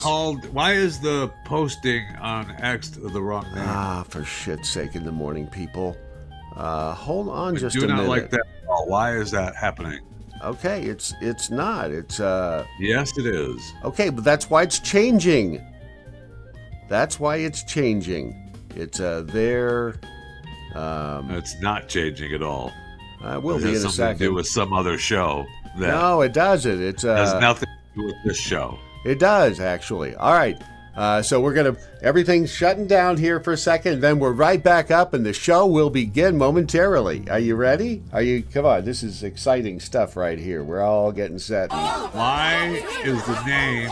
called? Why is the posting on X the wrong name? For shit's sake, in the morning, people. Hold on just a do not minute. like that at all. Why is that happening? Okay, it's not. It's Yes, it is. Okay, but that's why it's changing. That's why it's changing. It's there. It's not changing at all. It will It be in has a something second. to do with some other show. That No, it doesn't. It's has nothing to do with this show. It does, actually. All right. So everything's shutting down here for a second, then we're right back up, and the show will begin momentarily. Are you ready? Come on, this is exciting stuff right here. We're all getting set. Why is the name?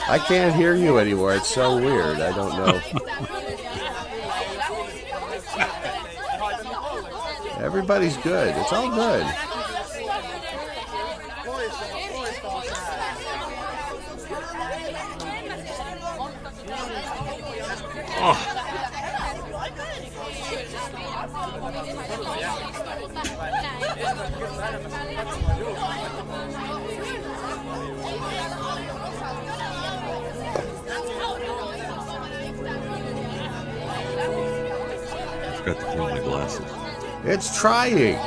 I can't hear you anymore. It's so weird. I don't know. Everybody's good. It's all good. Oh. I forgot to clean my glasses. It's trying.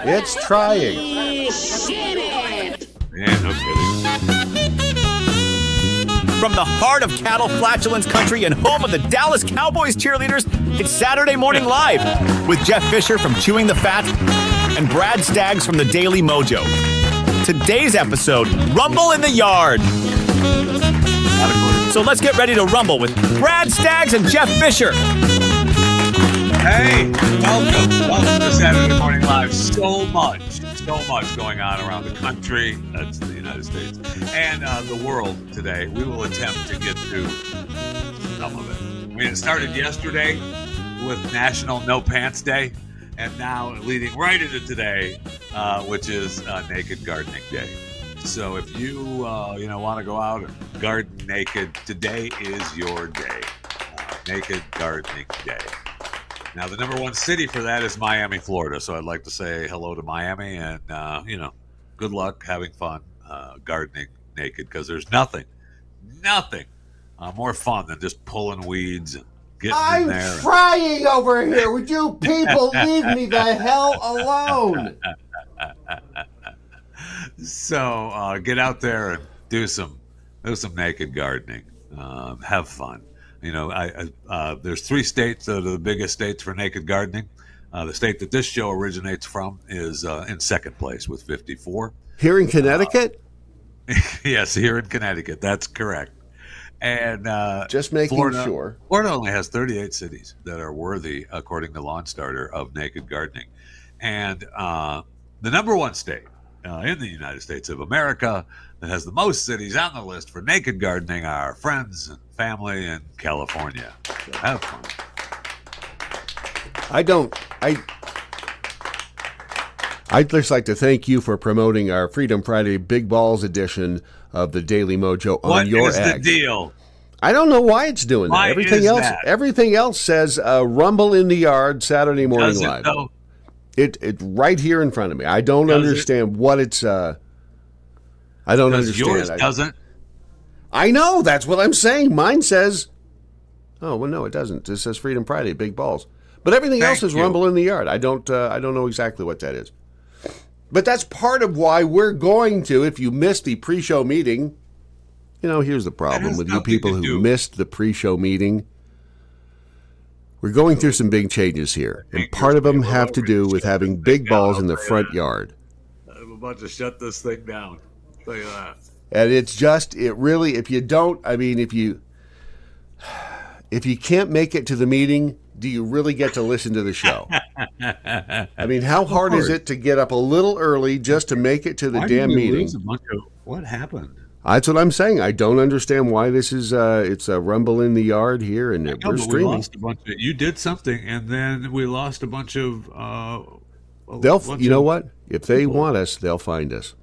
It's trying. Yeah, no kidding. From the heart of cattle flatulence country and home of the Dallas Cowboys cheerleaders, it's Saturday Morning Live with Jeff Fisher from Chewing the Fat and Brad Staggs from the Daily Mojo. Today's episode, Rumble in the Yard. So let's get ready to rumble with Brad Staggs and Jeff Fisher. Hey, welcome to Saturday Morning Live. So much going on around the country, that's the United States, and the world today. We will attempt to get to some of it. I mean, it started yesterday with National No Pants Day, and now leading right into today, which is Naked Gardening Day. So if you want to go out and garden naked, today is your day. Naked Gardening Day. Now, the number one city for that is Miami, Florida. So I'd like to say hello to Miami and, good luck having fun gardening naked, because there's nothing more fun than just pulling weeds and getting in there. I'm trying over here. Would you people leave me the hell alone? So get out there and do some naked gardening. Have fun. There's 3 states that are the biggest states for naked gardening. The state that this show originates from is in second place with 54. Here in Connecticut? Yes, here in Connecticut. That's correct. And just making sure. Florida only has 38 cities that are worthy, according to Lawn Starter, of naked gardening. And the number one state in the United States of America that has the most cities on the list for naked gardening are friends and family in California. So have fun. I'd just like to thank you for promoting our Freedom Friday Big Balls edition of the Daily Mojo on your What is X. the deal? I don't know why it's doing that. Why is that? Everything else says Rumble in the Yard Saturday Morning Live. Though? It right here in front of me. I don't understand what it's. I don't understand. Yours doesn't. I know. That's what I'm saying. Mine says. Oh well, no, it doesn't. It says Freedom Friday, Big Balls. But everything else is Rumble in the Yard. I don't know exactly what that is. But that's part of why we're going to. If you missed the pre-show meeting, here's the problem with you people who missed the pre-show meeting. We're going through some big changes here, and part of them have to do with having big balls in the front yard. I'm about to shut this thing down. Look at that. And it's just, if you can't make it to the meeting, do you really get to listen to the show? I mean, how hard is it to get up a little early just to make it to the damn meeting? What happened? That's what I'm saying. I don't understand why this is. It's a Rumble in the Yard here, and we're streaming. We lost a bunch of, you did something, and then we lost a bunch of. You know what? If they want us, they'll find us.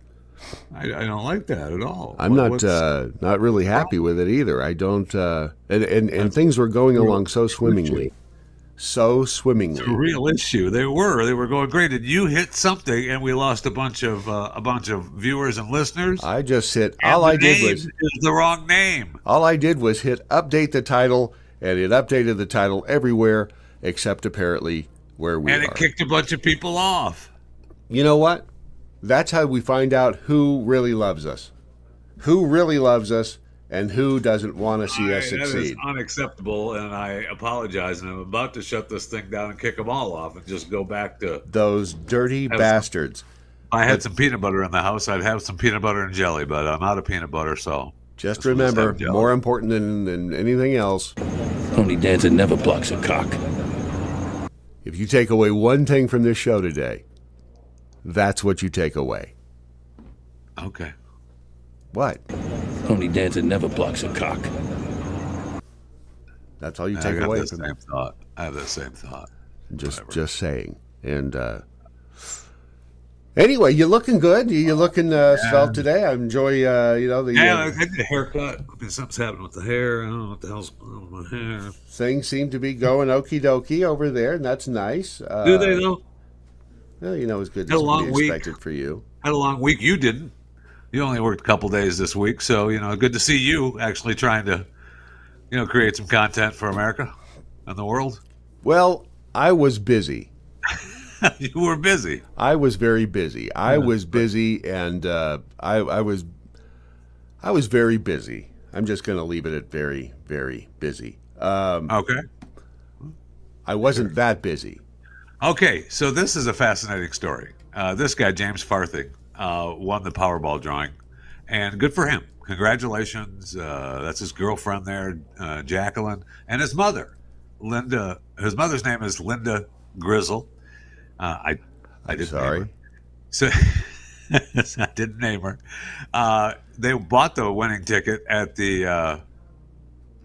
I don't like that at all. I'm not really happy with it either. I don't, and things were going along so swimmingly. So swimmingly. It's a real issue. They were going great, and you hit something, and we lost a bunch of viewers and listeners. I just hit. And all I did was is the wrong name. All I did was hit update the title, and it updated the title everywhere except apparently where we are. And it kicked a bunch of people off. You know what? That's how we find out who really loves us, who really loves us, and who doesn't want to see us That is succeed. unacceptable, and I apologize. And I'm about to shut this thing down and kick them all off and just go back to Those dirty bastards. If I had some peanut butter in the house, I'd have some peanut butter and jelly, but I'm out of peanut butter, so Just remember, more important than anything else, Only dancer never blocks a cock. if you take away one thing from this show today, that's what you take away. Okay. What? Only dancer never blocks a cock. That's all you take away from same thought. I have that same thought. Just saying. And anyway, you're looking good. You're looking svelte today. I enjoy I get a haircut. Something's happening with the hair. I don't know what the hell's going on with my hair. Things seem to be going okie dokie over there, and that's nice. Do they though? Well, as good as can be expected for you. Had a long week. You didn't. You only worked a couple days this week, so good to see you actually trying to, create some content for America and the world. Well, I was busy. You were busy. I was very busy. I was busy, and I was very busy. I'm just going to leave it at very, very busy. Okay. I wasn't that busy. Okay, so this is a fascinating story. This guy, James Farthing, won the Powerball drawing, and good for him. Congratulations. That's his girlfriend there, Jacqueline, and his mother, Linda. His mother's name is Linda Grizzle. I didn't name her. So I didn't name her. They bought the winning ticket at the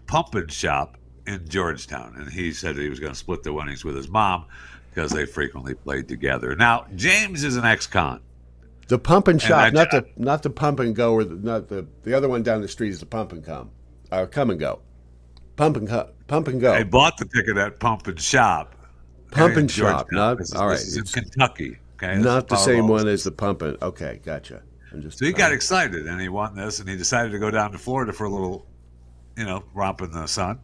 pumpkin shop in Georgetown, and he said he was going to split the winnings with his mom because they frequently played together. Now, James is an ex-con. The pump and shop, not the pump and go, or not the other one down the street is the pump and come and go. Pump and go. They bought the ticket at Pump and Shop. Pump and shop, not all right. This is in Kentucky. Okay, not the same one as the pump and. Okay, gotcha. So he got excited and he won this, and he decided to go down to Florida for a little, romp in the sun.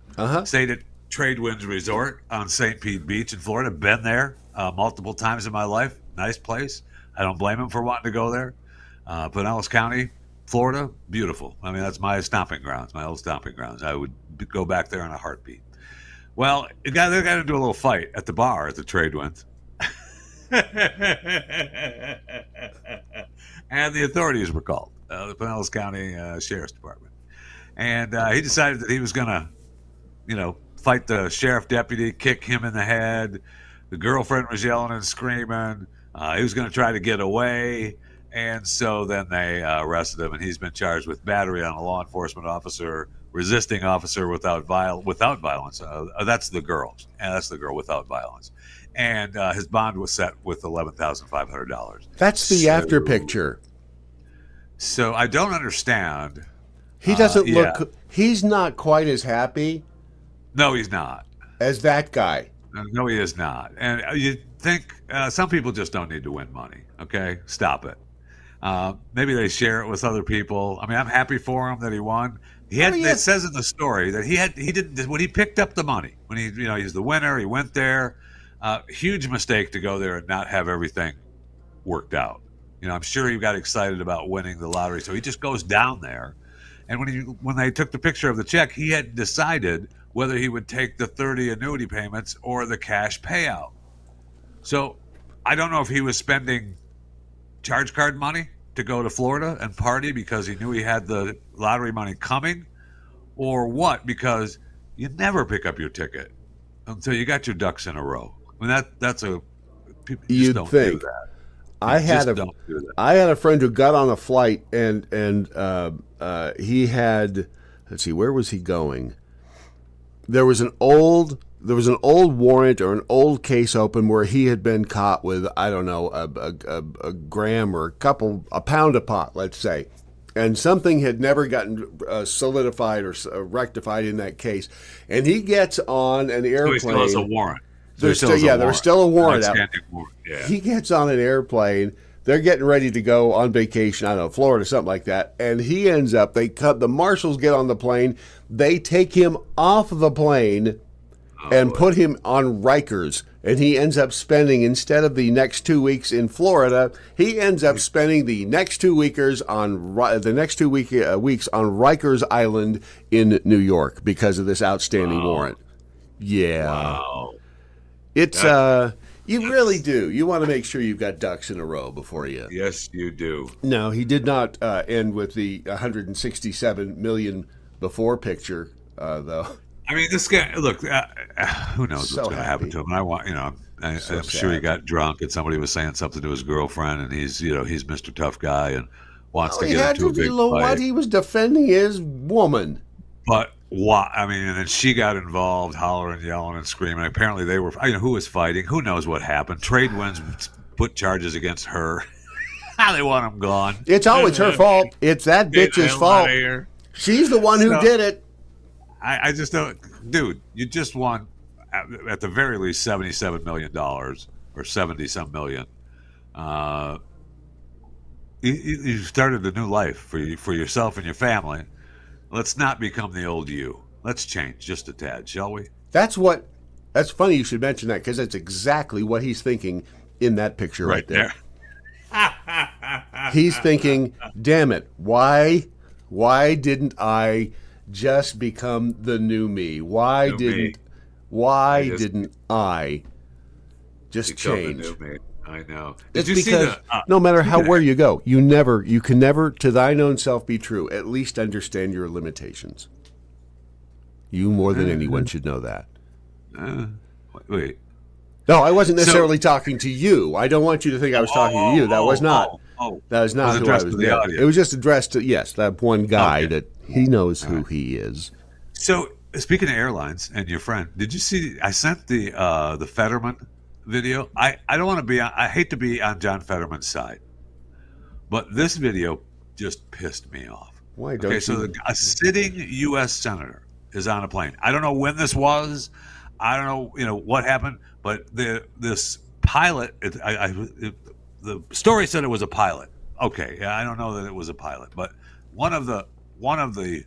Stayed at Tradewinds Resort on St. Pete Beach in Florida. Been there multiple times in my life. Nice place. I don't blame him for wanting to go there. Pinellas County, Florida, beautiful. I mean, that's my stomping grounds, my old stomping grounds. I would go back there in a heartbeat. Well, they got into a little fight at the bar at the Tradewinds. And the authorities were called, the Pinellas County Sheriff's Department. And he decided that he was going to, fight the sheriff deputy, kick him in the head. The girlfriend was yelling and screaming. He was going to try to get away. And so then they arrested him, and he's been charged with battery on a law enforcement officer, resisting officer without violence. That's the girl. And that's the girl without violence. And his bond was set with $11,500. That's the after picture. So I don't understand. He doesn't look. He's not quite as happy. No, he's not. As that guy. No, he is not. And you think some people just don't need to win money. Okay, stop it. Maybe they share it with other people. I mean, I'm happy for him that he won. It says in the story that he didn't when he picked up the money, when he's the winner, he went there. Huge mistake to go there and not have everything worked out. I'm sure he got excited about winning the lottery, so he just goes down there. And when they took the picture of the check, he had decided whether he would take the 30 annuity payments or the cash payout. So I don't know if he was spending charge card money to go to Florida and party because he knew he had the lottery money coming, or what, because you never pick up your ticket until you got your ducks in a row. I mean, that's people just don't do that. I had a friend who got on a flight and he had, let's see, where was he going? There was an old there was an old warrant or an old case open where he had been caught with, I don't know, a gram or a pound of pot, let's say. And something had never gotten solidified or rectified in that case. And he gets on an airplane. So he still has a warrant. There's still a warrant out. Yeah. He gets on an airplane. They're getting ready to go on vacation, I don't know, Florida, something like that. And he ends up, the marshals get on the plane. They take him off the plane and put him on Rikers. And he ends up spending, instead of the next 2 weeks in Florida, he ends up spending the next 2 weeks on Rikers Island in New York because of this outstanding warrant. Yeah. Wow. It's you really do. You want to make sure you've got ducks in a row before you. Yes, you do. No, he did not end with the 167 million before picture, though. I mean, this guy. Look, who knows So what's going to happen to him? And I'm sure he got drunk and somebody was saying something to his girlfriend, and he's Mr. Tough Guy and wants to get into a big fight. He was defending his woman. But why? I mean, and then she got involved, hollering, yelling, and screaming. Apparently, they were. Who was fighting? Who knows what happened? Trade winds put charges against her. They want him gone. It's always her fault. It's that bitch's fault. She's the one who did it. I just don't, dude. You just won, at the very least, $77 million or 70-some million. You started a new life for yourself and your family. Let's not become the old you. Let's change just a tad, shall we? That's funny you should mention that, because that's exactly what he's thinking in that picture right there. He's thinking, damn it, why didn't I just become the new me? Why didn't I just change? The new me. I know. It's because no matter where you go, you can never to thine own self be true. At least understand your limitations. You more than anyone should know that. Wait. No, I wasn't necessarily talking to you. I don't want you to think I was talking to you. That was not. That was not who I was. It was just addressed to that one guy that he knows who he is. So speaking of airlines and your friend, did you see? I sent the Fetterman video. I don't want to be. I hate to be on John Fetterman's side, but this video just pissed me off. Why don't you? So a sitting U.S. senator is on a plane. I don't know when this was. I don't know, what happened, but this pilot. The story said it was a pilot. Okay, yeah, I don't know that it was a pilot, but one of the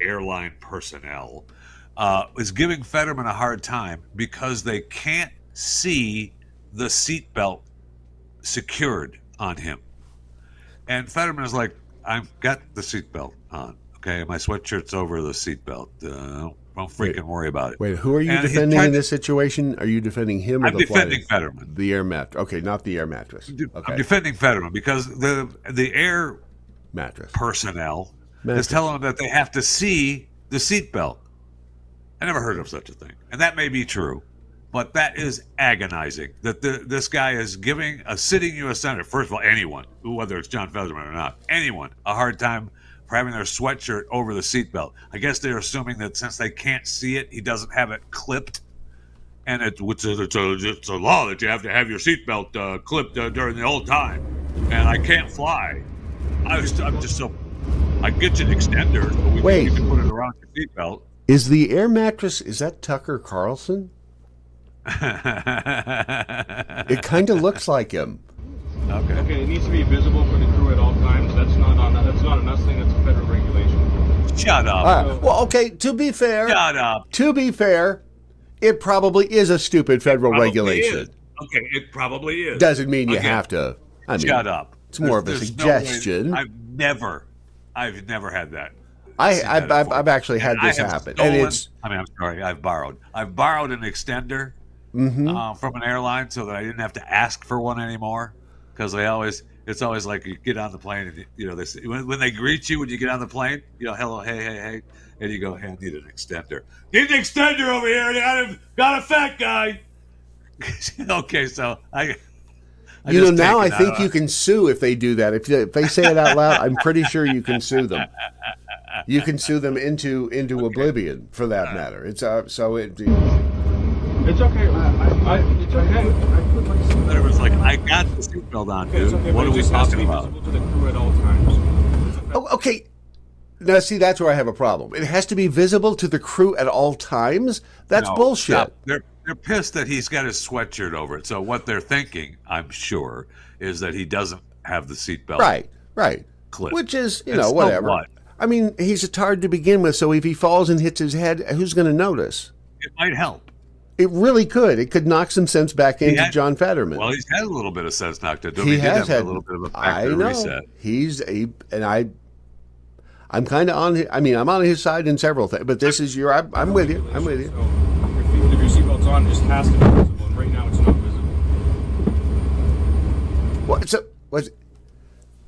airline personnel is giving Fetterman a hard time because they can't see the seatbelt secured on him. And Fetterman is like, I've got the seatbelt on. Okay, my sweatshirt's over the seatbelt. Don't freaking worry about it. Wait, who are you defending in this situation? Are you defending him or I'm defending Fetterman. The air mattress. Okay, not the air mattress. Okay. I'm defending Fetterman because the air mattress personnel is telling them that they have to see the seatbelt. I never heard of such a thing. And that may be true, but that is agonizing that this guy is giving a sitting U.S. Senator, first of all, anyone, whether it's John Fetterman or not, anyone, a hard time for having their sweatshirt over the seatbelt. I guess they're assuming that since they can't see it, he doesn't have it clipped. And it's a law that you have to have your seatbelt clipped during the whole time. And I can't fly. I get you an extender. So you can put it around your seatbelt. Is the air mattress, is that Tucker Carlson? It kind of looks like him. Okay, it needs to be visible for the crew at all times. That's not an us thing, that's a federal regulation. Shut up. Well, okay, to be fair. Shut up. To be fair, it probably is a stupid federal regulation. Okay, it probably is. Doesn't mean you have to. I mean, shut up. It's more of a suggestion. No, I've never had that. I've actually had this happen. I'm sorry, I've borrowed an extender from an airline so that I didn't have to ask for one anymore. Because it's always like you get on the plane and they say, when they greet you when you get on the plane, hello, hey, and you go, hey, I need an extender. Need an extender over here. Got a fat guy. Okay, so I now I think you can sue if they do that. If they say it out loud, I'm pretty sure you can sue them. You can sue them into oblivion for that matter. It's It's okay. It's okay. But it was like, I got the seatbelt on, dude. It's okay, What but are it we just has to talking be about? visible to the crew at all times. Oh, okay. Now, see, that's where I have a problem. It has to be visible to the crew at all times? That's No, bullshit. stop. They're pissed that he's got his sweatshirt over it. So what they're thinking, I'm sure, is that he doesn't have the seatbelt. Right. Clip. Which is, And so whatever. what? I mean, he's a tard to begin with, so if he falls and hits his head, who's going to notice? It might help. It really could. It could knock some sense back into had- John Fetterman. Well, he's had a little bit of sense knocked into him. he did has have had a little bit of a I factor know. reset. I'm kind of on. I'm on his side in several things, but this is your. I'm with you. I'm with you. So if your seatbelt's on, it just has to be visible. And right now, it's not visible.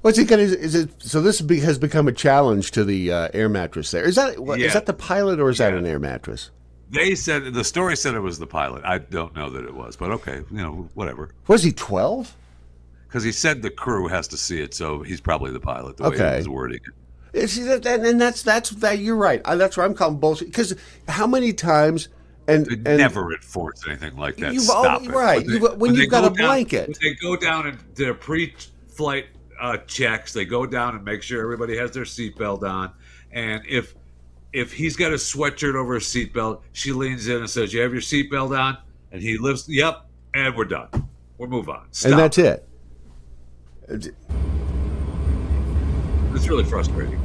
What's it going to? Is it so? This has become a challenge to the air mattress. There is that. Yeah. Is that the pilot or is that Yeah. an air mattress? They said the story said it was the pilot. I don't know that it was, but okay, whatever. Was he 12? Because he said the crew has to see it, so he's probably the pilot. The way Okay. he was wording it. See and that's that. You're right. That's where I'm calling bullshit. Because how many times and Never enforce anything like that. You've Stop always- it. right. When they you've got go a down- blanket. when they go down and their pre-flight checks, they go down and make sure everybody has their seatbelt on. And if he's got a sweatshirt over his seatbelt, she leans in and says, "You have your seatbelt on?" And he lifts, "Yep," and we're done. We'll move on. Stop. and that's it. It's really frustrating.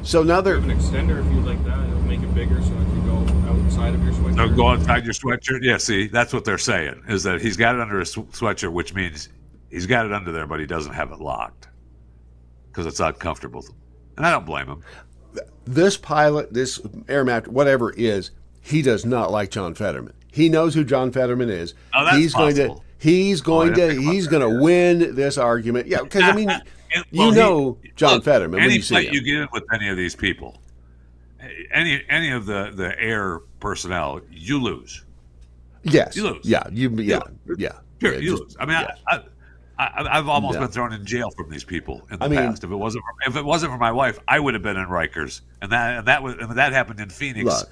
So now You they're have an extender if you'd like that. It'll make it bigger so it can go outside of your sweatshirt. So go inside your sweatshirt. Yeah, see, that's what they're saying, is that he's got it under his sweatshirt, which means he's got it under there, but he doesn't have it locked because it's uncomfortable. And I don't blame him. this pilot, this air mattress, whatever is, he does not like John Fetterman. He knows who John Fetterman is. Oh, that's he's going possible. to he's going I to didn't think about he's that, going to yeah. win this argument. Yeah, because I mean, Well, John look, Fetterman when any you see fight him. you get in with any of these people, any of the air personnel, you lose. Yes. You lose. Yeah. Yeah. Sure, Yeah, you just- lose. I mean, yeah. I've almost Yeah. been thrown in jail from these people in the I mean- past. If it wasn't for my wife, I would have been in Rikers, and that happened in Phoenix. Look,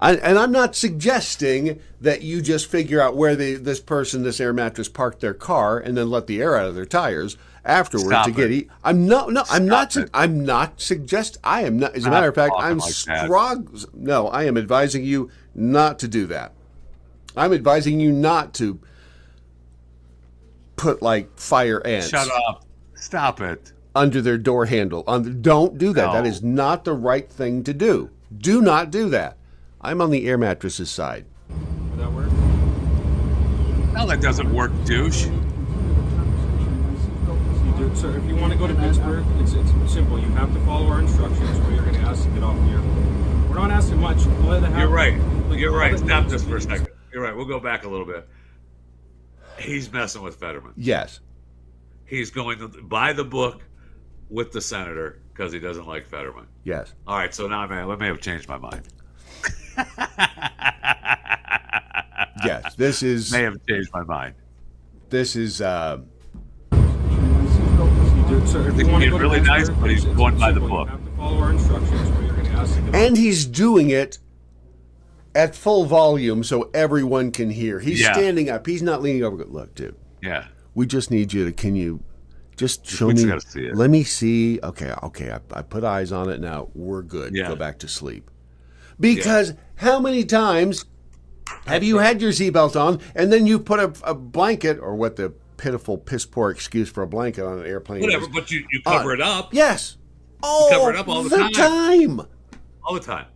and I'm not suggesting that you just figure out where this air mattress parked their car and then let the air out of their tires afterwards Stop to get it. eat. I'm not. I'm not. Stop it. I'm not suggest. I am not. As a Stop matter of fact, talking I'm like that. strong. No, I am advising you not to do that. I'm advising you not to put like fire ants. Shut up! Stop it! Under their door handle. Don't do that. No. That is not the right thing to do. Do not do that. I'm on the air mattresses side. Would that work? No, that doesn't work, douche. So if you want to go to Pittsburgh, it's simple. You have to follow our instructions, or you're going to ask to get off the airplane. We're not asking much. You're right. You're all right. that Stop needs this for a is- second. You're right. We'll go back a little bit. He's messing with Fetterman. Yes. He's going to buy the book with the senator because he doesn't like Fetterman. Yes. All right, so now I may have changed my mind. Yes. This is. May have changed my mind. This is. So if He's you want to being go to really nice, Pittsburgh, but he's it's going by the simple. book. You have to follow our instructions, or you're going to ask to get off. And he's doing it at full volume so everyone can hear. He's Yeah. standing up. He's not leaning over. Look, dude. Yeah. We just need you to. Can you just show We just me? gotta see it. Let me see. Okay. I put eyes on it now. We're good. Yeah. Go back to sleep. Because how many times have you had your seatbelt on and then you put a blanket or what the pitiful piss poor excuse for a blanket on an airplane Whatever, is? but you cover it up Yes. Oh, cover it up all the time. time. all the time.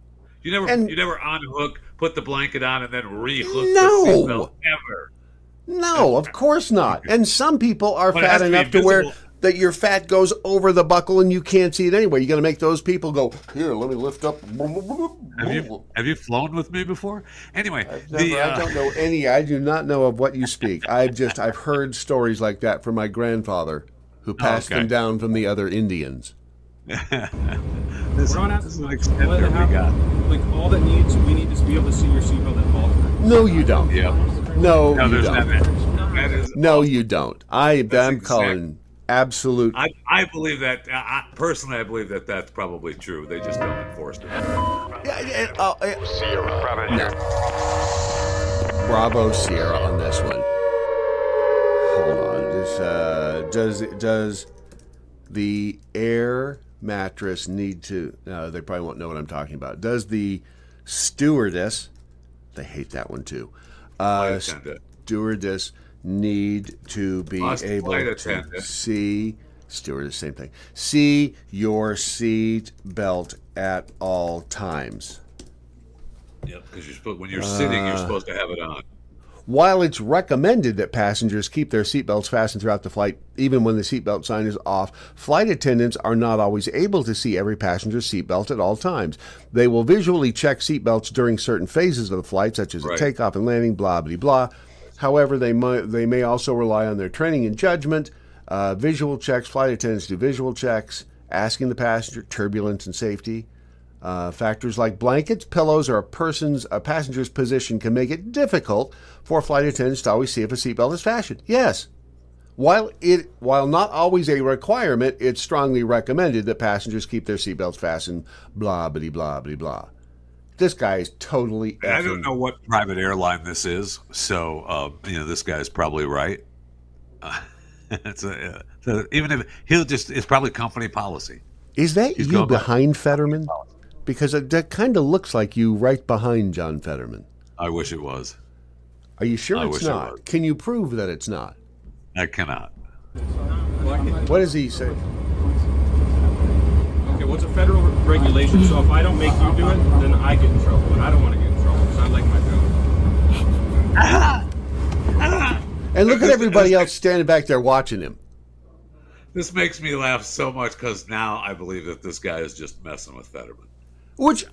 You And- never unhook, put the blanket on, and then rehook No. the seatbelt ever. No, of course not. And some people are But it fat has to be enough to where visible. that your fat goes over the buckle and you can't see it anyway. You're going to make those people go, here, let me lift up. Have you flown with me before? Anyway, I don't know any. I do not know of what you speak. I've heard stories like that from my grandfather who passed okay. them down from the other Indians. this We're not is an asking much. extender we got. Like all that we need is to be able to see your seatbelt at all times. No, you don't. Yep. No, No, you there's don't. that is. No, you don't. I'm exact- calling absolute. I believe that. Personally, I believe that that's probably true. They just don't enforce it. Yeah, Sierra. no. Bravo Sierra on this one. Hold on. Does the air mattress need to... No, they probably won't know what I'm talking about. Does the stewardess... They hate that one too. Stewardess need to be able to see... Stewardess, same thing. See your seat belt at all times. Yep, because when you're sitting, you're supposed to have it on. While it's recommended that passengers keep their seatbelts fastened throughout the flight, even when the seatbelt sign is off, flight attendants are not always able to see every passenger's seatbelt at all times. They will visually check seatbelts during certain phases of the flight, such as a takeoff and landing, blah, blah, blah. However, they may also rely on their training and judgment. Visual checks, flight attendants do visual checks, asking the passenger, turbulence and safety. Factors like blankets, pillows, or a passenger's position can make it difficult for flight attendants to always see if a seatbelt is fastened. Yes. While not always a requirement, it's strongly recommended that passengers keep their seatbelts fastened, blah, blah, blah, blah, blah. This guy is totally I don't know what private airline this is, so, this guy's probably right. Even if it's probably company policy. Is that you behind Fetterman? Because that kind of looks like you right behind John Fetterman. I wish it was. Are you sure it's not? Can you prove that it's not? I cannot. What does he say? Okay, what's a federal regulation? So if I don't make you do it, then I get in trouble. And I don't want to get in trouble because I like my job. And look at everybody else standing back there watching him. This makes me laugh so much because now I believe that this guy is just messing with Fetterman. Which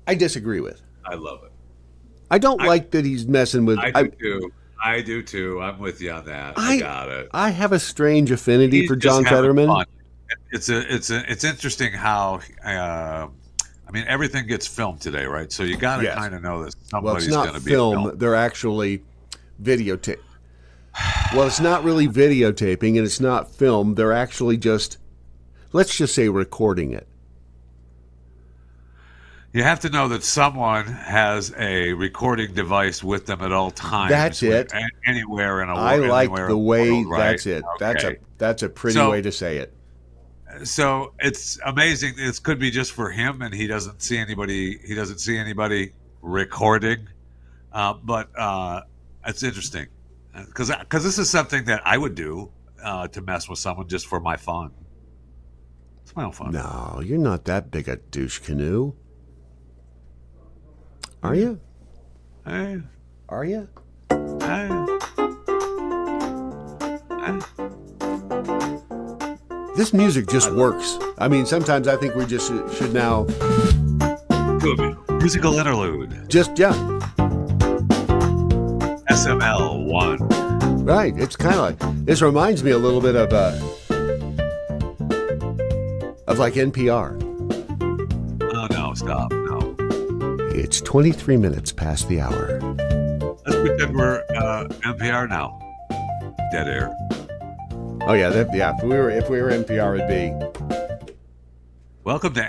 I disagree with. I love it. I don't like that he's messing with... I do too. I'm with you on that. I got it. I have a strange affinity for John Fetterman. Fun. It's interesting how... everything gets filmed today, right? So you got to kind of know that somebody's going to be filmed. They're actually videotape. Well, it's not really videotaping and it's not film. They're actually just, let's just say, recording it. You have to know that someone has a recording device with them at all times. That's it. Anywhere in a world. I like the way. World, right? That's it. Okay. That's a pretty way to say it. So it's amazing. This could be just for him, and he doesn't see anybody. He doesn't see anybody recording. But it's interesting because this is something that I would do to mess with someone just for my fun. It's my own fun. No, you're not that big a douche canoe. Are you? Hey. Are you? Hey. Hey. This music just works. I mean, sometimes I think we just should now... Musical interlude. SML 1. Right. It's kind of like... This reminds me a little bit of like NPR. Oh, no. Stop. No. It's 23 minutes past the hour. Let's pretend we're NPR now. Dead air. Oh yeah, if we were NPR, it'd be. Welcome to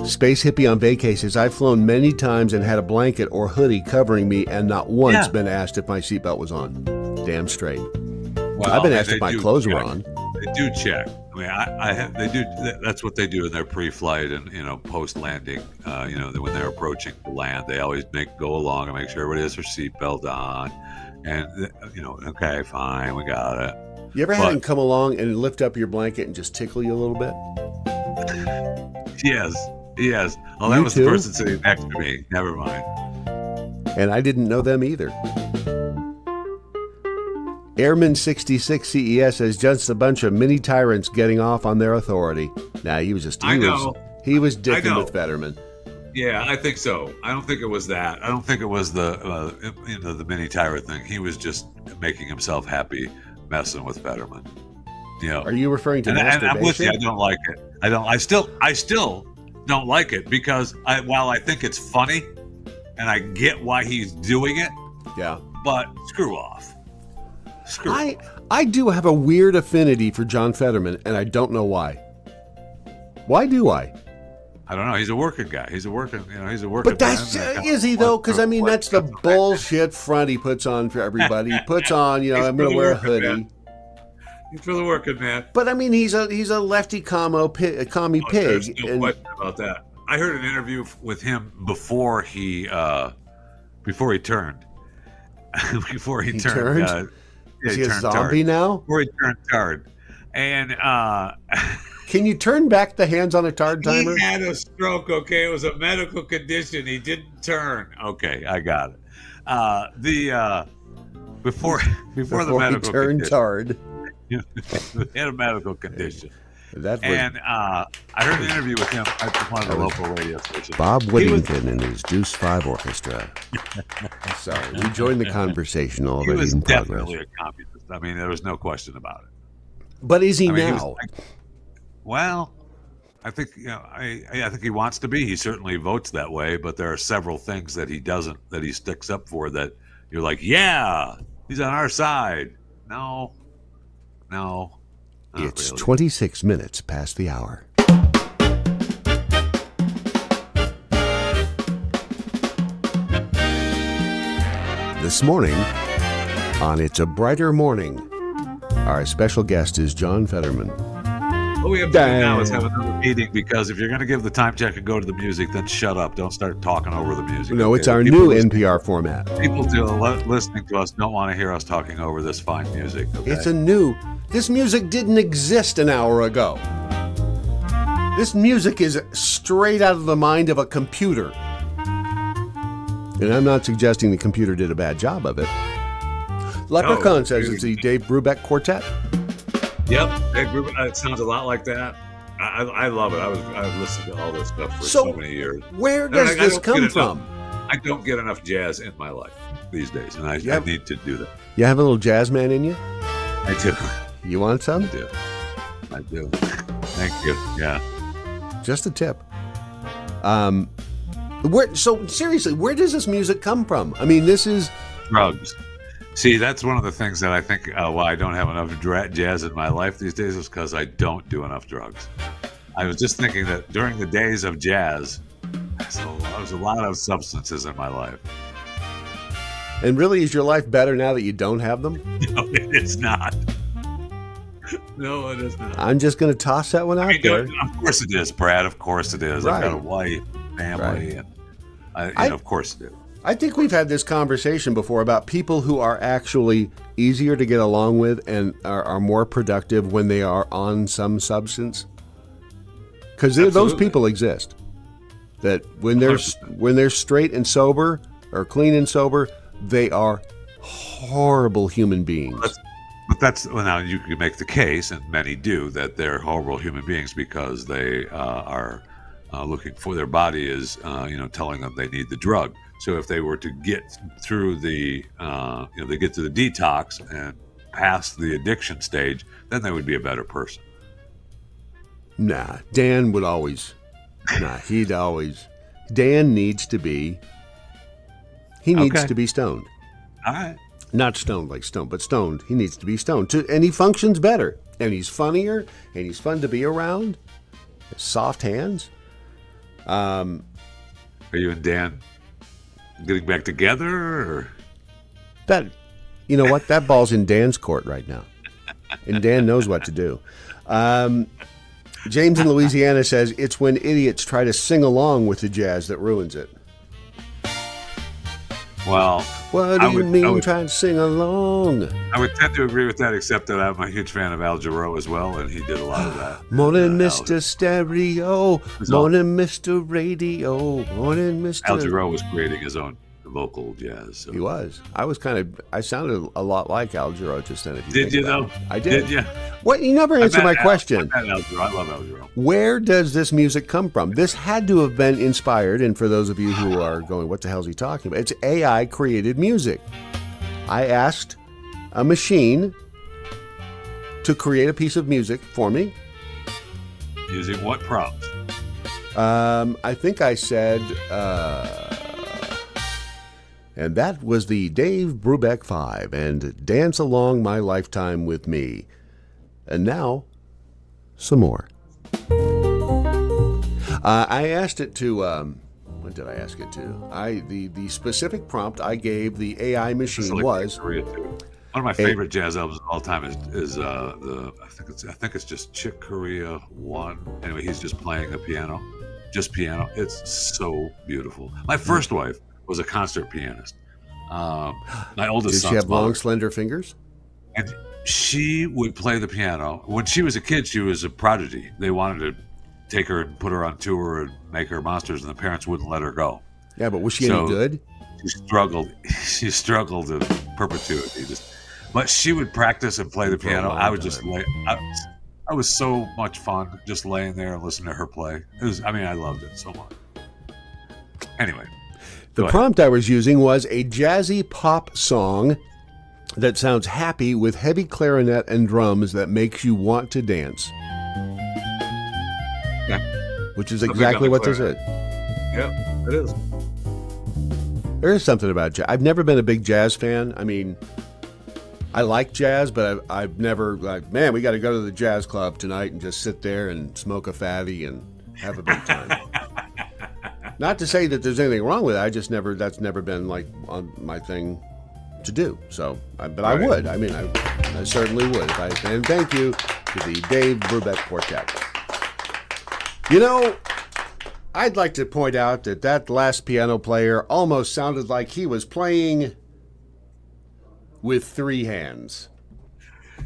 Space Hippie on vacations. I've flown many times and had a blanket or hoodie covering me, and not once been asked if my seatbelt was on. Damn straight. Well, I've been asked if my clothes were on. They do check. I mean, they do. That's what they do in their pre-flight and post landing. When they're approaching the land, they always go along and make sure everybody has their seatbelt on. And okay, fine, we got it. You ever had him come along and lift up your blanket and just tickle you a little bit? Yes. Oh, that was the person sitting next to me. Never mind. And I didn't know them either. Airman 66 CES says just a bunch of mini tyrants getting off on their authority. Nah, he was dicking with Fetterman. Yeah, I think so. I don't think it was that. I don't think it was the mini tyrant thing. He was just making himself happy, messing with Fetterman. Are you referring to masturbation? And I'm with you. I don't like it. I still don't like it because while I think it's funny and I get why he's doing it, but screw off. I do have a weird affinity for John Fetterman, and I don't know why. Why do I? I don't know. He's a working guy. He's a working But that's is he though? Because I mean, that's the bullshit front he puts on for everybody. He puts on, I'm going to wear a hoodie. Man. He's for the working man. But I mean, he's a lefty commie pig. There's no question about that. I heard an interview with him before he turned. Before he turned. Is he a zombie now? Before he turned tard. And can you turn back the hands on a tard timer? He had a stroke, okay? It was a medical condition. He didn't turn. Okay, I got it. Before the medical he turned condition. Tard. He had a medical condition. I heard an interview with him at one of the local radio stations. Bob Whittington and his Juice 5 Orchestra. Sorry, we joined the conversation already. He was in progress. definitely a communist. I mean, there was no question about it. But is he now? I think I think he wants to be. He certainly votes that way. But there are several things that he doesn't, that he sticks up for, that you're like, yeah, he's on our side. No. It's really. 26 minutes past the hour. This morning, on It's a Brighter Morning, our special guest is John Fetterman. What we have to do now is have another meeting, because if you're going to give the time check and go to the music, then shut up. Don't start talking over the music. No, it's our new NPR format. People listening to us don't want to hear us talking over this fine music. Okay? This music didn't exist an hour ago. This music is straight out of the mind of a computer. And I'm not suggesting the computer did a bad job of it. Leprechaun says it's the Dave Brubeck Quartet. Yep, it sounds a lot like that. I love it. I've listened to all this stuff for so many years. Where does this come from? I don't get enough jazz in my life these days, and I need to do that. You have a little jazz man in you? I do. You want some? I do. Thank you. Yeah. Just a tip. So seriously, where does this music come from? I mean, this is drugs. See, that's one of the things that I think why I don't have enough jazz in my life these days is because I don't do enough drugs. I was just thinking that during the days of jazz, there was a lot of substances in my life. And really, is your life better now that you don't have them? No, it is not. No, it is not. I'm just going to toss that one out there. Of course it is, Brad. Of course it is. Right. I've got a wife, family, and of course it is. I think we've had this conversation before about people who are actually easier to get along with and are more productive when they are on some substance. Because those people exist. That when they're straight and sober or clean and sober, they are horrible human beings. Now you can make the case, and many do, that they're horrible human beings because they are looking for, their body is telling them they need the drug. So if they were to get through they get to the detox and past the addiction stage, then they would be a better person. Nah, Dan would always. Dan needs to be. He needs to be stoned. All right. Not stoned like stoned, but stoned. He needs to be stoned and he functions better, and he's funnier, and he's fun to be around. Soft hands. Are you and Dan getting back together? Or? That, you know what? That ball's in Dan's court right now, and Dan knows what to do. James in Louisiana says it's when idiots try to sing along with the jazz that ruins it. Well, what do you mean trying to sing along? I would tend to agree with that, except that I'm a huge fan of Al Jarreau as well, and he did a lot of that. Morning, Mr. Stereo. Morning, Mr. Radio. Morning, Mr. Al Jarreau was creating his own vocal jazz. So. He was. I sounded a lot like Al Jarreau just then. Did you though? I did. Did you? What? You never answered my question. I love Al Jarreau. Where does this music come from? This had to have been inspired, and for those of you who are going, what the hell is he talking about? It's AI created music. I asked a machine to create a piece of music for me. Using what prompts? I think I said, and that was the Dave Brubeck 5 and Dance Along My Lifetime with Me. And now, some more. I asked it to. What did I ask it to? The specific prompt I gave the AI machine was. Korea too. One of my favorite jazz albums of all time is I think it's just Chick Corea 1. Anyway, he's just playing a piano, just piano. It's so beautiful. My first wife was a concert pianist. My oldest son's Did she have long, mother. slender fingers? And she would play the piano. When she was a kid, she was a prodigy. They wanted to take her and put her on tour and make her monsters, and the parents wouldn't let her go. Yeah, but was she any good? She struggled. She struggled in perpetuity. But she would practice and play the piano. I would just lay. I was so much fun just laying there and listening to her play. I loved it so much. Anyway, the prompt I was using was a jazzy pop song that sounds happy with heavy clarinet and drums that makes you want to dance. Yeah. Which is exactly what this is. Yep, it is. There is something about jazz. I've never been a big jazz fan. I mean, I like jazz, but I've never man, we got to go to the jazz club tonight and just sit there and smoke a fatty and have a big time. Not to say that there's anything wrong with it. That's never been on my thing to do. So, but I would. I mean, I certainly would. And thank you to the Dave Brubeck Quartet. I'd like to point out that last piano player almost sounded like he was playing with 3 hands.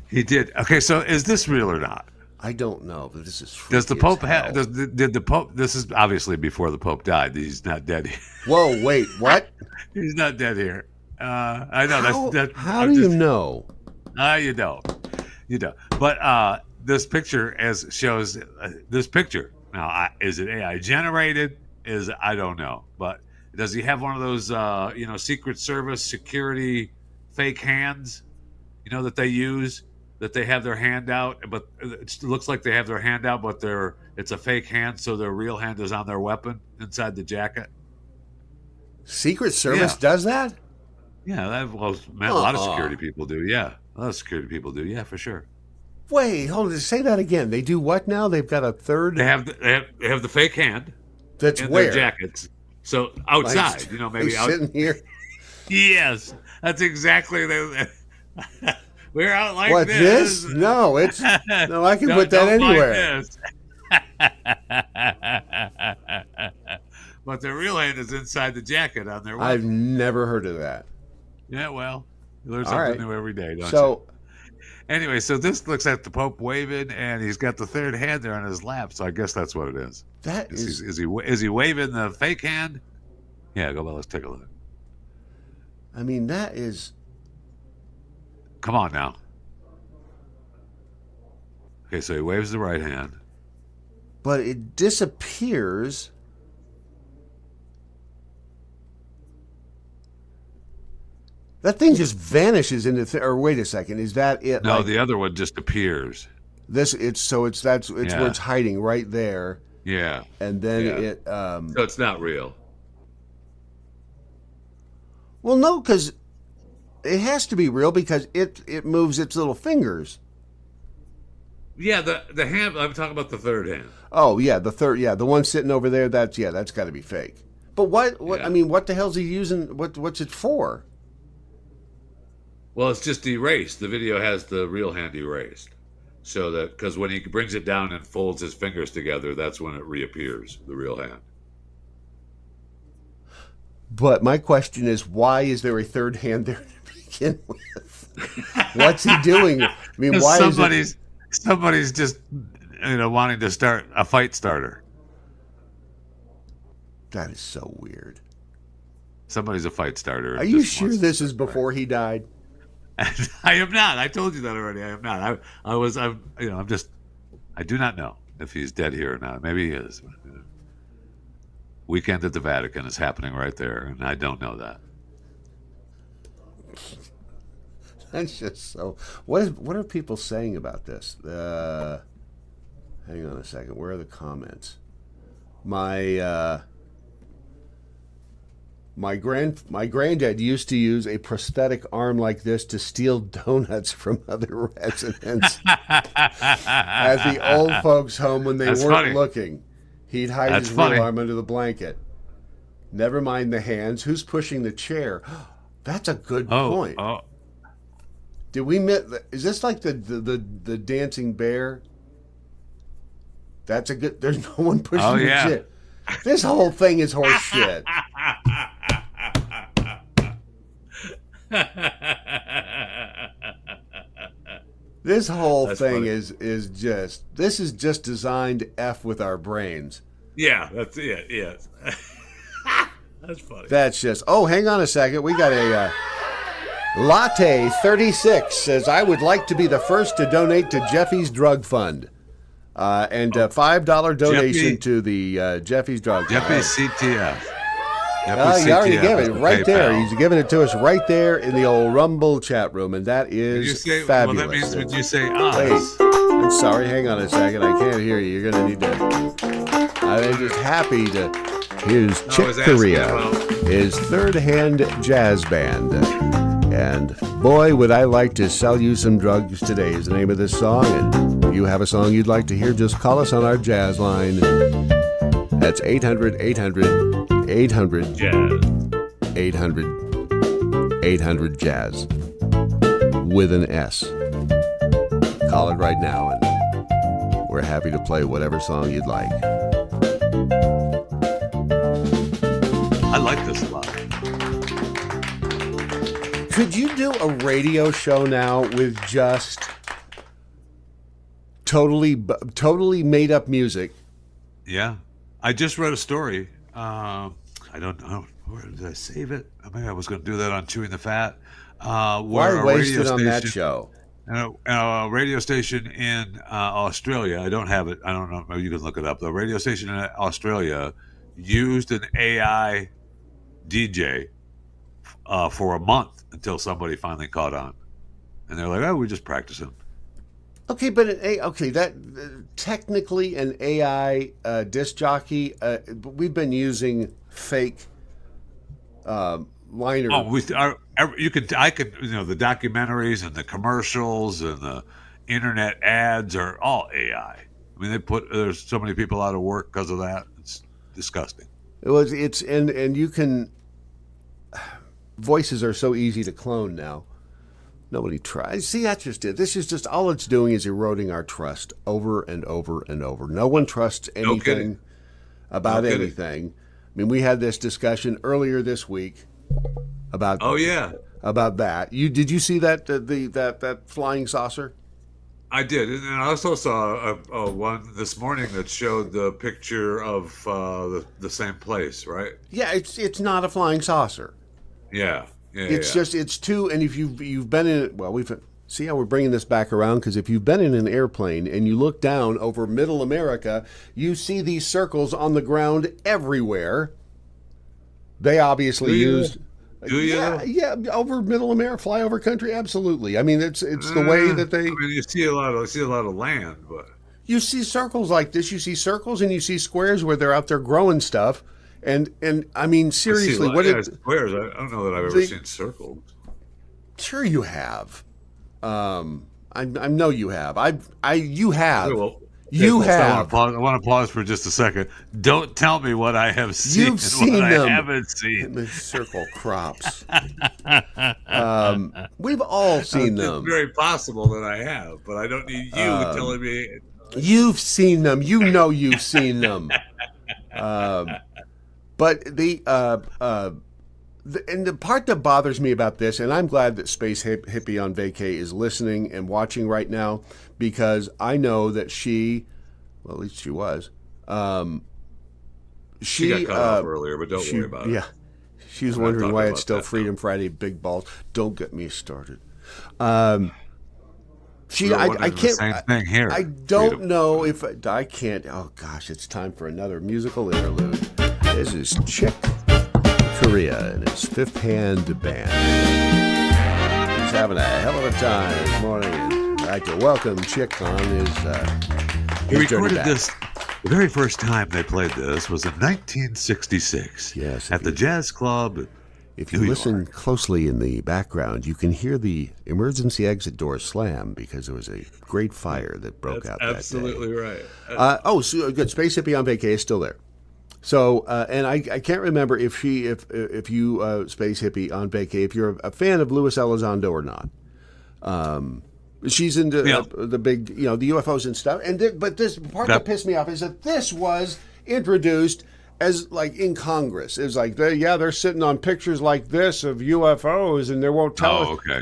He did. Okay, so is this real or not? I don't know, but this is. Does the Pope did the Pope? This is obviously before the Pope died. He's not dead here. Whoa! Wait, what? He's not dead here. I know How do you know? You don't. But this picture shows this picture. Now, is it AI generated? I don't know. But does he have one of those Secret Service security fake hands? That they use. That they have their hand out, but it looks like they have their hand out, but it's a fake hand, so their real hand is on their weapon inside the jacket. Secret Service does that? Yeah, a lot of security people do. Yeah, a lot of security people do. Yeah, for sure. Wait, hold on. Say that again. They do what now? They've got a third. They have the fake hand. That's in where their jackets. So outside, maybe out sitting here. Yes, that's exactly. We're out like what, this? No, it's no. I can put that anywhere. But their real hand is inside the jacket on their weapon. I've never heard of that. Yeah, well, you learn something new every day, don't you? Anyway, so this looks at the Pope waving, and he's got the third hand there on his lap. So I guess that's what it is. Is he waving the fake hand? Yeah, let's take a look. I mean, that is. Come on now. Okay, so he waves the right hand. But it disappears. That thing just vanishes into or wait a second, is that it? No, the other one just appears. Where it's hiding right there. Yeah. And then it so it's not real. Well, no, because it has to be real because it moves its little fingers. Yeah, the hand. I'm talking about the third hand. Oh yeah, the third. Yeah, the one sitting over there. That's got to be fake. But what? Yeah. I mean, what the hell's he using? What's it for? Well, it's just erased. The video has the real hand erased, so that because when he brings it down and folds his fingers together, that's when it reappears. The real hand. But my question is, why is there a third hand there to begin with? What's he doing? I mean, why somebody's just wanting to start a fight starter. That is so weird. Somebody's a fight starter. Are you sure this is before he died? I am not. I told you that already. I am not. I do not know if he's dead here or not. Maybe he is. Weekend at the Vatican is happening right there, and I don't know that. That's just so. What are people saying about this? Hang on a second. Where are the comments? My granddad used to use a prosthetic arm like this to steal donuts from other residents at the old folks' home when they weren't looking. He'd hide That's his funny. real arm under the blanket. Never mind the hands. Who's pushing the chair? That's a good point. Oh, Did we miss? Is this like the dancing bear? That's a good. There's no one pushing Oh, the yeah. chair. This whole thing is horse shit. This whole That's thing funny. is just. This is just designed to F with our brains. yeah, that's it. Yes, that's funny. That's just. Oh, hang on a second. We got a Latte 36 says, I would like to be the first to donate to Jeffy's Drug Fund. And a $5 donation Jeffy- to the Jeffy's Drug Jeffy Fund. CTF. Oh, he already gave is it the right there. PayPal. He's giving it to us right there in the old Rumble chat room, and that Did you is say, fabulous. Well, that means when you say Wait, us. I'm sorry. Hang on a second. I can't hear you. You're going to need to. I'm just happy to. Here's Chick was asking Corea, about- his third-hand jazz band. And boy, would I like to sell you some drugs today is the name of this song. And if you have a song you'd like to hear, just call us on our jazz line. That's 800-800-800. Jazz. 800 Jazz with an S. Call it right now, and we're happy to play whatever song you'd like. I like this a lot. Could you do a radio show now with just totally made up music? Yeah, I just read a story. I don't know where did I save it. Maybe I was going to do that on Chewing the Fat. Why Where a waste radio it on that station- show? A radio station in Australia. I don't have it. I don't know. Maybe you can look it up. The radio station in Australia used an AI DJ for a month until somebody finally caught on, and they're like, "Oh, we're just practicing." Okay, but that technically an AI disc jockey. We've been using fake liner. Oh, I could, the documentaries and the commercials and the internet ads are all AI. I mean, there's so many people out of work because of that. It's disgusting. And you can. Voices are so easy to clone now. Nobody tries. See, that's just it. This is just all it's doing is eroding our trust over and over and over. No one trusts anything about anything. I mean, we had this discussion earlier this week about. Oh yeah, about that. Did you see that that flying saucer? I did, and I also saw a one this morning that showed the picture of the same place, right? Yeah, it's not a flying saucer. Yeah. It's two, and if you've been in it, well, see how we're bringing this back around, because if you've been in an airplane and you look down over Middle America, you see these circles on the ground everywhere. They obviously used. Do you? Yeah, over Middle America, flyover country, absolutely. I mean, it's the way that they. I mean, you see a lot of land, but you see circles like this. You see circles and you see squares where they're out there growing stuff. And I mean, seriously, squares? I don't know that I've ever seen circles. Sure, you have. I know you have. You have. Well, you have. I want to pause for just a second. Don't tell me what I have seen. You've seen what them. I haven't seen. The circle crops. We've all seen them. It's very possible that I have, but I don't need you telling me. You've seen them. You know you've seen them. But and the part that bothers me about this, and I'm glad that Space Hippie on Vacay is listening and watching right now, because I know that she, well, at least she was. She got cut off earlier, but don't worry about it. Yeah, she was I'm not wondering talking why about it's still that Freedom Friday, big balls. Don't get me started. We're I wondering can't. the same thing here. I don't know if I can't. Oh gosh, it's time for another musical interlude. This is Chick Corea and his Fifth Hand Band. He's having a hell of a time this morning. And I'd like to welcome Chick on his. He his journey recorded back. this. The very first time they played this was in 1966. Yes, at the Jazz Club If you New listen York. closely in the background, you can hear the emergency exit door slam because there was a great fire that broke out that day. Absolutely right. So good. Space Hippie on Vacay is still there. So, and I can't remember if you, Space Hippie on Vacay, if you're a fan of Luis Elizondo or not. She's into the big, the UFOs and stuff. But this part that pissed me off is that this was introduced as like in Congress. It was like, they're sitting on pictures like this of UFOs and they won't tell us. Oh, okay.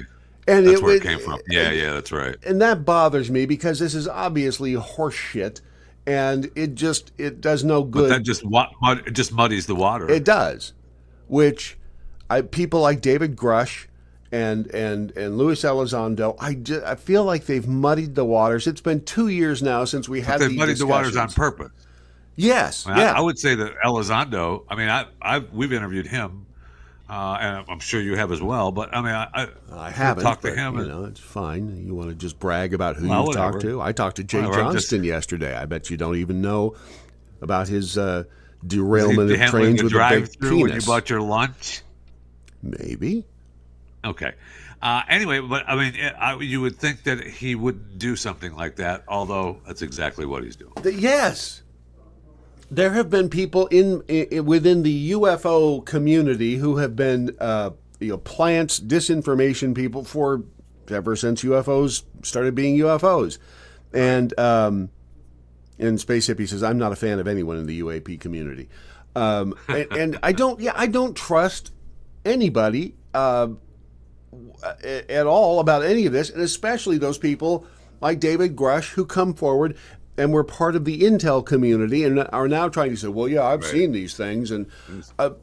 And that's where it came from. Yeah, that's right. And that bothers me because this is obviously horse shit. And it does no good. But that just muddies the water. It does, which people like David Grush and Luis Elizondo, I feel like they've muddied the waters. It's been 2 years now since we had these discussions. They've muddied the waters on purpose. Yes, I would say that Elizondo. I mean, we've interviewed him, and I'm sure you have as well. But I mean, I haven't talked to him. It's fine. You want to just brag about who you've talked to? I talked to Jay Johnston yesterday. I bet you don't even know about his derailment of trains with a big penis. When you bought your lunch, maybe. Okay. Anyway, but I mean, you would think that he wouldn't do something like that. Although that's exactly what he's doing. Yes. There have been people within the UFO community who have been plants, disinformation people ever since UFOs started being UFOs, and Space Hippie says I'm not a fan of anyone in the UAP community, and I don't trust anybody at all about any of this, and especially those people like David Grush who come forward and we're part of the intel community and are now trying to say, well, yeah, I've seen these things. And I'll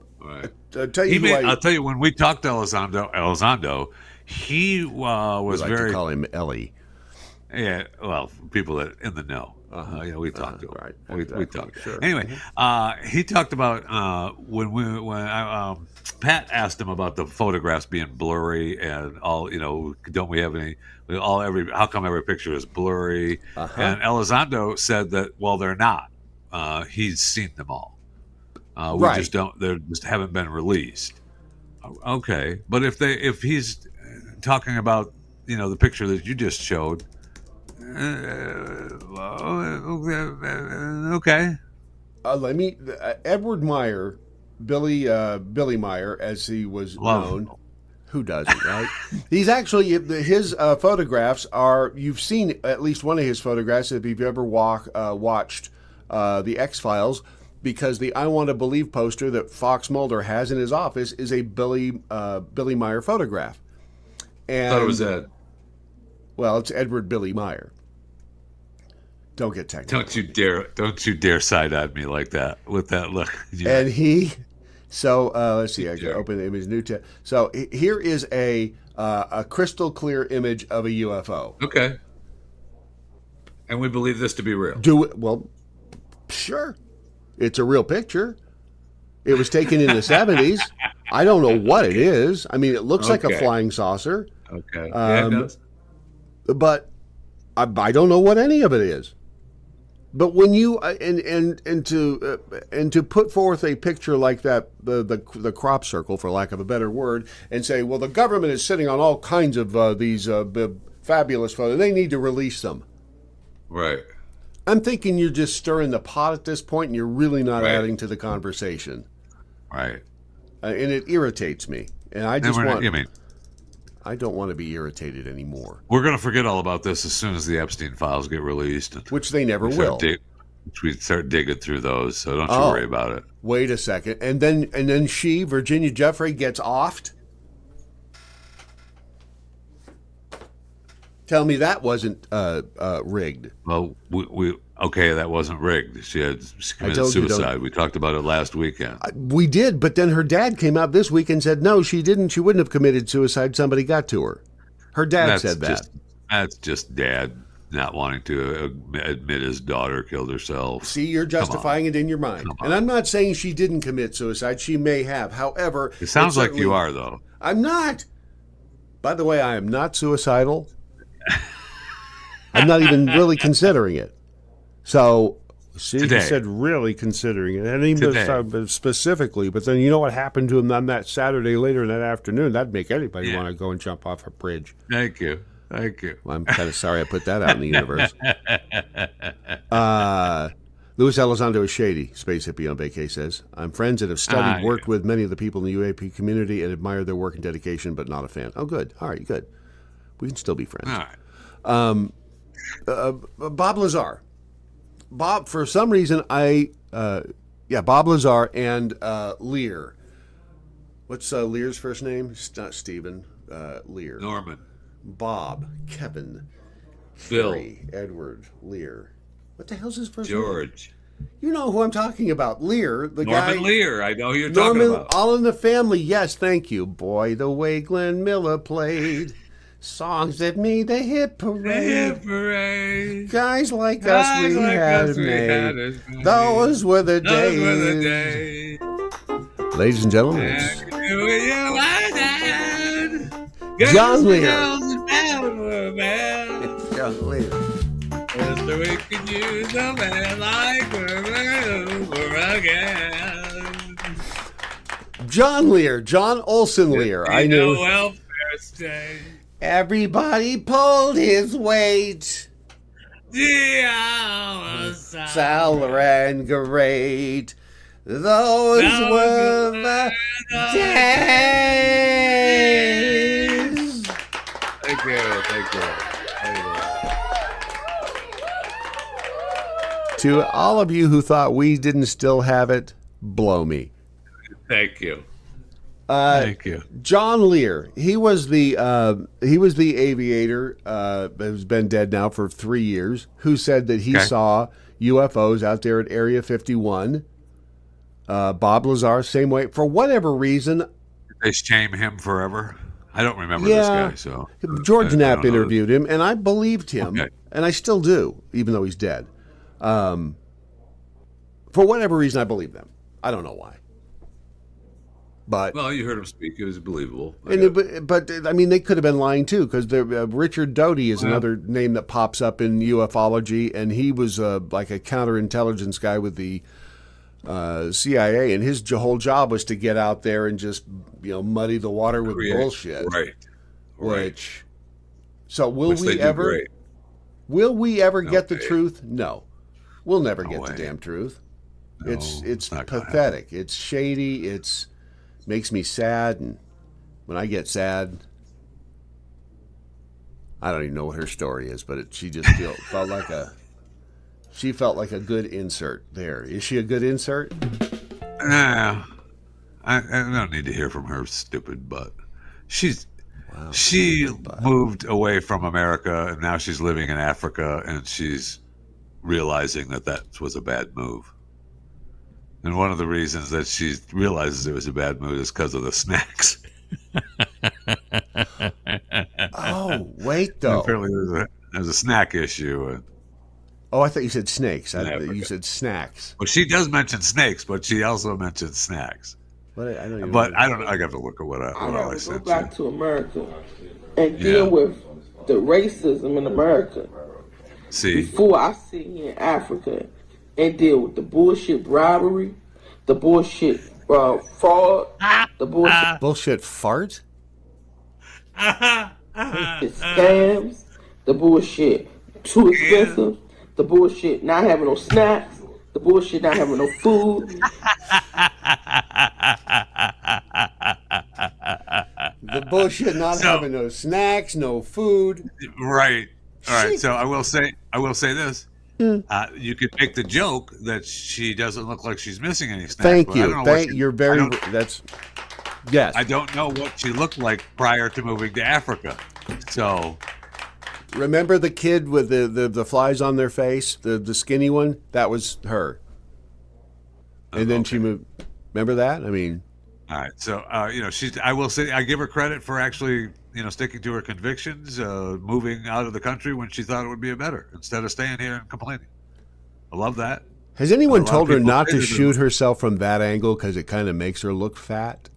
tell you, when we talked to Elizondo, he was like very... to call him Ellie. Yeah, well, people that in the know. We talked to him. Right. We talked. Sure. Anyway, he talked about when Pat asked him about the photographs being blurry and all. Don't we have any? How come every picture is blurry? And Elizondo said that they're not. He's seen them all. We just don't. They just haven't been released. Okay, but if he's talking about the picture that you just showed. Okay. Edward Meyer, Billy Meyer, as he was known. Who doesn't, right? He's actually his photographs are. You've seen at least one of his photographs if you've ever watched the X-Files, because the "I Want to Believe" poster that Fox Mulder has in his office is a Billy Meyer photograph. And, I thought it was Ed. Well, it's Edward Billy Meyer. Don't get technical. Don't you dare side at me like that with that look. And let's see. I can open the image new tab. So here is a crystal clear image of a UFO. Okay. And we believe this to be real. Sure. It's a real picture. It was taken in the 70s. I don't know what it is. I mean, it looks like a flying saucer. Okay. Yeah, it does. But I don't know what any of it is. But when you and to put forth a picture like that, the crop circle, for lack of a better word, and say, well, the government is sitting on all kinds of these fabulous photos. They need to release them. Right. I'm thinking you're just stirring the pot at this point, and you're really not adding to the conversation. Right. And it irritates me, and I don't want to be irritated anymore. We're going to forget all about this as soon as the Epstein files get released. Which they never will. We start digging through those, so don't you worry about it. Wait a second. And then Virginia Jeffrey, gets offed? Tell me that wasn't rigged. Well, that wasn't rigged. She committed suicide. We talked about it last weekend. We did, but then her dad came out this week and said, no, she didn't. She wouldn't have committed suicide. Somebody got to her. Her dad said that. That's just dad not wanting to admit his daughter killed herself. See, you're justifying it in your mind. And I'm not saying she didn't commit suicide. She may have. However, it sounds like you are, though. I'm not. By the way, I am not suicidal. I'm not even really considering it. So See, Today. he said really considering it. And he was specifically, but then you know what happened to him on that Saturday later in that afternoon? That'd make anybody want to go and jump off a bridge. Thank you. Thank you. Well, I'm kind of sorry I put that out in the universe. Luis Elizondo is shady, Space Hippie on Vacay says. I'm friends that have studied, worked with many of the people in the UAP community and admire their work and dedication, but not a fan. Oh, good. All right, good. We can still be friends. All right. Bob Lazar. Bob, for some reason, Bob Lazar and Lear. What's Lear's first name? It's not Stephen. Lear. Norman. Bob. Kevin. Bill. Harry, Edward. Lear. What the hell's his first George. name? You know who I'm talking about. Lear, the Norman guy. Lear. I know who you're talking about. All in the Family. Yes, thank you. Boy, the way Glenn Miller played. Songs that made the hit parade. Guys like us, we had it made. Those were the days. Ladies and gentlemen, it's John Lear. John Lear. We could use a man like over again. John Lear, John Olson Lear. I knew. Welfare state. Everybody pulled his weight. Salary great. Those were the days. Thank you. To all of you who thought we didn't still have it, blow me. Thank you. Thank you. John Lear. He was the aviator who's been dead now for 3 years. Who said that he saw UFOs out there at Area 51. Bob Lazar, same way. For whatever reason, They shame him forever. I don't remember this guy. So George Knapp interviewed him, and I believed him, and I still do, even though he's dead. For whatever reason, I believe them. I don't know why. But well, you heard him speak; it was believable. But I mean, they could have been lying too, because Richard Doty is another name that pops up in ufology, and he was like a counterintelligence guy with the CIA, and his whole job was to get out there and just muddy the water with bullshit. Right. So will we ever get the truth? No, we'll never get the damn truth. No, it's pathetic. It's shady. It's makes me sad, and when I get sad, I don't even know what her story is, but she just felt like a good insert there. Is she a good insert? No, I don't need to hear from her stupid butt. She moved away from America, and now she's living in Africa, and she's realizing that was a bad move. And one of the reasons that she realizes it was a bad move is because of the snacks. Oh, wait, though. Apparently there's a snack issue. Oh, I thought you said snakes. You said snacks. Well, she does mention snakes, but she also mentions snacks. But I don't know. I got to look at what I said. Go back to America and deal with the racism in America. See, before I sit here in Africa and deal with the bullshit bribery, the bullshit fraud, the bullshit fart, bullshit scams, the bullshit too expensive, the bullshit not having no snacks, the bullshit not having no food. The bullshit not having no snacks, no food. Right. All right. So I will say this. You could make the joke that she doesn't look like she's missing any snacks. Thank you. Yes. I don't know what she looked like prior to moving to Africa. So remember the kid with the flies on their face, the skinny one? That was her. And then she moved. Remember that? I mean. All right. So I will say I give her credit for actually sticking to her convictions, moving out of the country when she thought it would be better instead of staying here and complaining. I love that. Has anyone told her not to shoot herself from that angle because it kind of makes her look fat?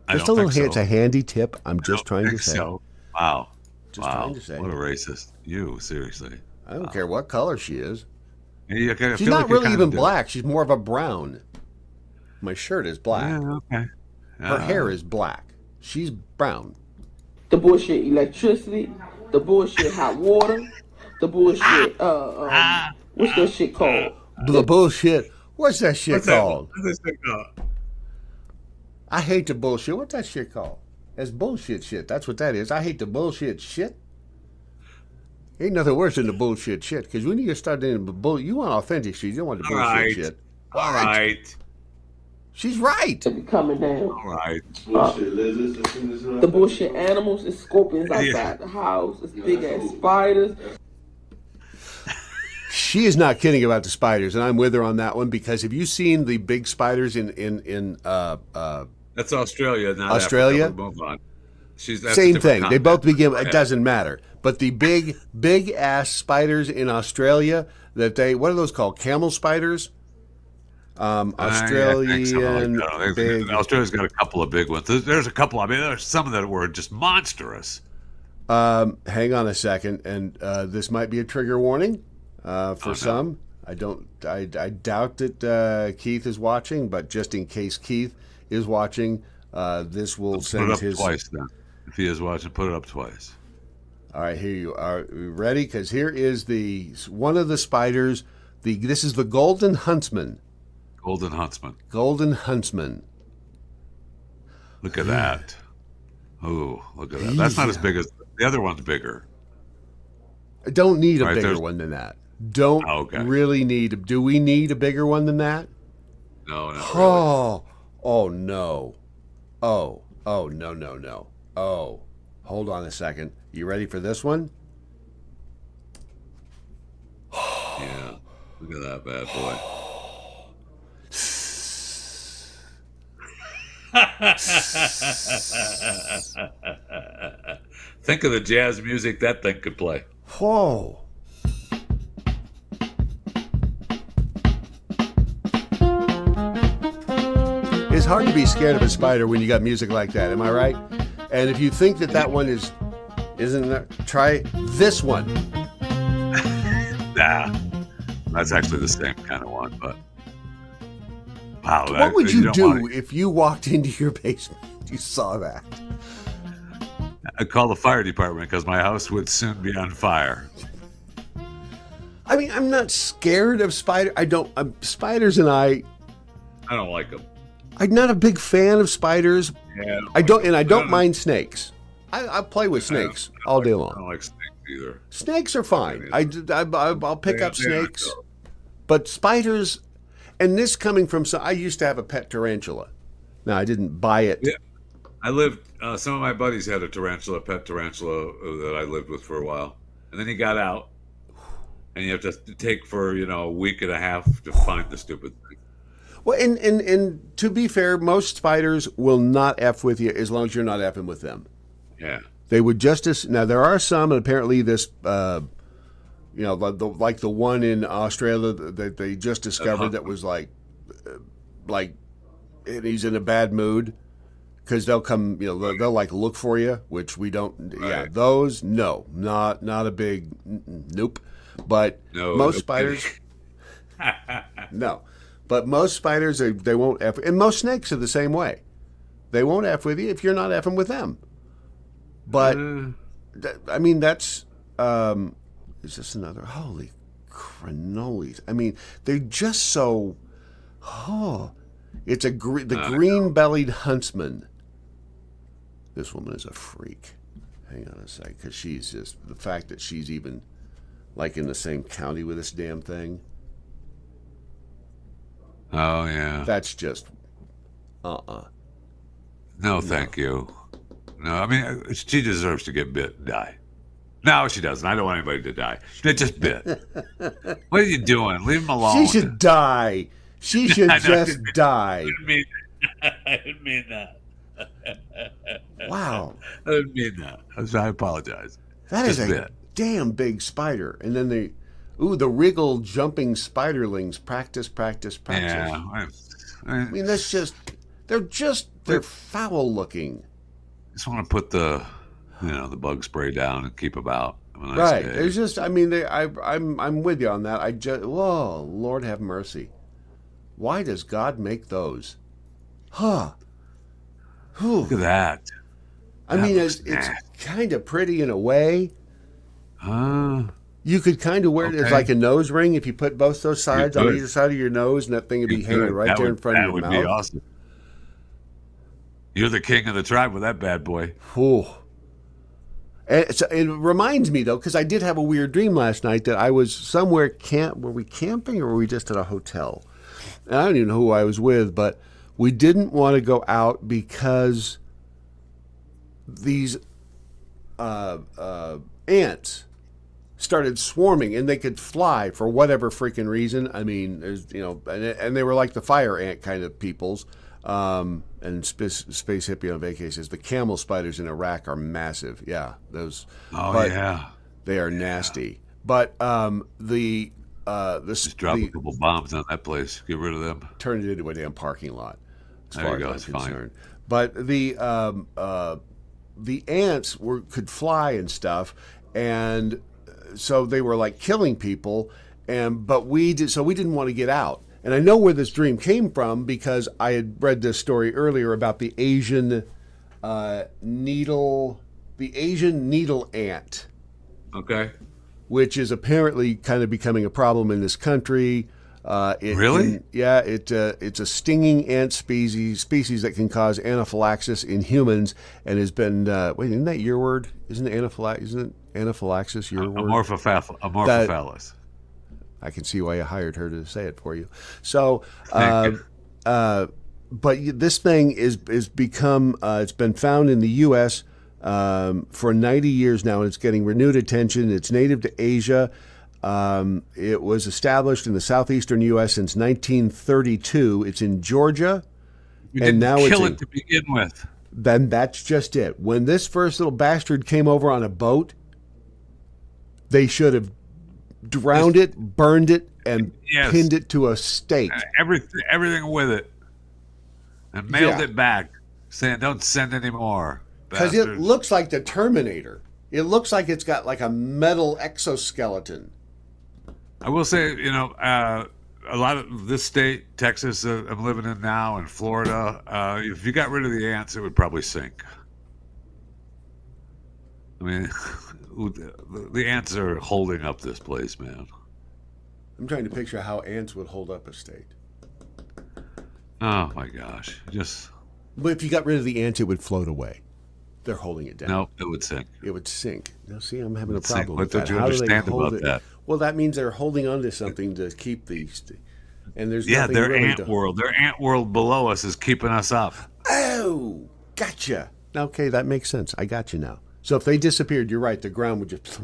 Just a little. It's a handy tip. I'm just trying to say. So. Wow. Just trying to say. What a racist! You seriously. I don't care what color she is. Yeah, I She's feel not like you really kinda even do. black. She's more of a brown. My shirt is black. Yeah, okay. Her hair is black. She's brown. The bullshit electricity, the bullshit hot water, the bullshit what's that shit called? The bullshit. What's that shit What's that? called? What's that called? I hate the bullshit. What's that shit called? That's bullshit shit. That's what that is. I hate the bullshit shit. Ain't nothing worse than the bullshit shit. Because when you start doing the bull, you want authentic shit. You don't want the All bullshit right. shit. All right. She's right. Be coming down. All right. The bullshit animals is scorpions outside the house. It's big ass spiders. She is not kidding about the spiders, and I'm with her on that one because have you seen the big spiders in That's Australia, not Australia? Africa. Move on. That's a same different thing. They continent. both begin. It doesn't matter. But the big ass spiders in Australia that what are those called? Camel spiders. Australian big. Australia's got a couple of big ones. There's a couple. I mean, there's some that were just monstrous. Hang on a second, and this might be a trigger warning for some. I doubt that Keith is watching, but just in case Keith is watching, this will Put send it up his. twice then. If he is watching, put it up twice. All right, here you are. You ready? Because here is one of the spiders. This is the golden huntsman. Golden Huntsman. Golden huntsman. Look at that. Oh, look at that. That's not as big as the other one's bigger. I don't need a Right, bigger there's- one than that. Don't Okay. really need. Do we need a bigger one than that? No, not really. Oh no. Oh no. Oh, hold on a second. You ready for this one? Yeah. Look at that bad boy. Think of the jazz music that thing could play. Whoa. It's hard to be scared of a spider when you got music like that. Am I right? And if you think that one try this one. Nah. That's actually the same kind of one, but wow. What would you don't do wanna- if you walked into your basement and you saw that? I'd call the fire department because my house would soon be on fire. I mean, I'm not scared of spiders. Spiders and I don't like them. I'm not a big fan of spiders. Yeah, I don't mind snakes. I play with snakes all day I don't long. like snakes either. Snakes are fine. I'll pick up They are snakes, so- but spiders. And this coming from I used to have a pet tarantula. Now I didn't buy it. Yeah. I lived. Some of my buddies had a pet tarantula that I lived with for a while, and then he got out, and you have to take for a week and a half to find the stupid thing. Well, and to be fair, most spiders will not F with you as long as you're not Fing with them. Yeah. They would now there are some, and apparently this, like the one in Australia that they just discovered that was like, and he's in a bad mood because they'll come, they'll like look for you, which we don't. Right. Yeah, those not a big nope. But No, most no spiders, no. But most spiders they won't F, and most snakes are the same way. They won't F with you if you're not Fing with them. But I mean, that's is this another holy cannoli? I mean, they're just so. Oh, it's the green-bellied huntsman. This woman is a freak. Hang on a sec, because she's just the fact that she's even like in the same county with this damn thing. Oh yeah. That's just No, thank you. No, I mean she deserves to get bit and die. No, she doesn't. I don't want anybody to die. They just bit. What are you doing? Leave them alone. She should die. She should just die. I didn't mean that. Wow. I didn't mean that. I apologize. That is Just a bit. damn big spider. And then the wriggle jumping spiderlings practice. Yeah. I mean, that's just, they're foul looking. Just want to put the bug spray down and keep them out. Have a nice Right. day. It's just, I'm with you on that. Whoa, Lord have mercy. Why does God make those? Huh. Whew. Look at that. I mean, it's kind of pretty in a way. You could kind of wear it as like a nose ring if you put both those sides on either side of your nose, and that thing would be hanging right there in front of your mouth. That would be awesome. You're the king of the tribe with that bad boy. Whew. And so it reminds me, though, because I did have a weird dream last night that I was somewhere were we camping or were we just at a hotel? And I don't even know who I was with, but we didn't want to go out because these ants started swarming, and they could fly for whatever freaking reason. I mean, there's and they were like the fire ant kind of peoples. And Space Hippie on Vacation says the camel spiders in Iraq are massive. Yeah, those. Oh yeah, they are nasty. But just drop a couple bombs on that place. Get rid of them. Turn it into a damn parking lot. As far as I'm concerned. Fine. But the ants could fly and stuff, and so they were like killing people. But we didn't want to get out. And I know where this dream came from because I had read this story earlier about the Asian needle ant. Okay. Which is apparently kind of becoming a problem in this country. Really? It's a stinging ant species that can cause anaphylaxis in humans, and has been. Isn't that your word? Isn't anaphylaxis your word? Amorphophallus. I can see why you hired her to say it for you. So, but this thing is become. It's been found in the U.S. For 90 years now, and it's getting renewed attention. It's native to Asia. It was established in the southeastern U.S. since 1932. It's in Georgia, and now it's it to begin with. Then that's just it. When this first little bastard came over on a boat, they should have drowned it, burned it, and pinned it to a stake. Everything with it, and mailed it back, saying, "Don't send any more." Because it looks like the Terminator. It looks like it's got like a metal exoskeleton. I will say, a lot of this state, Texas, I'm living in now, and Florida, if you got rid of the ants, it would probably sink. I mean, the ants are holding up this place, man. I'm trying to picture how ants would hold up a state. Oh, my gosh. But if you got rid of the ants, it would float away. They're holding it down. No, it would sink. It would sink. Now, see, I'm having a problem with that. What don't you understand about that? Well, that means they're holding onto something to keep these. And there's their ant world. Their ant world below us is keeping us up. Oh, gotcha. Okay, that makes sense. I got you now. So if they disappeared, you're right. The ground would just.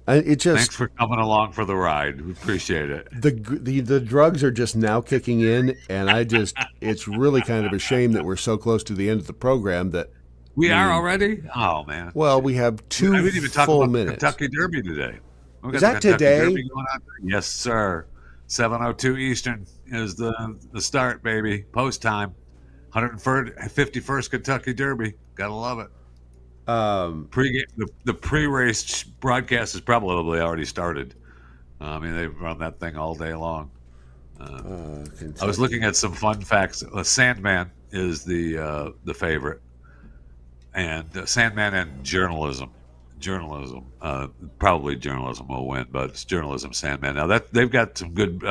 Thanks for coming along for the ride. We appreciate it. The drugs are just now kicking in, and it's really kind of a shame that we're so close to the end of the program that. We are already? Oh, man. Well, we have two I didn't even talk full about minutes. The Kentucky Derby today. Is that today? Derby going on. Yes, sir. 7:02 Eastern is the start, baby. Post time. 151st Kentucky Derby. Gotta love it. The pre-race broadcast has probably already started. I mean, they've run that thing all day long. I was looking at some fun facts. Sandman is the favorite. And Sandman and journalism, probably journalism will win, but it's journalism. Sandman. Now that they've got some good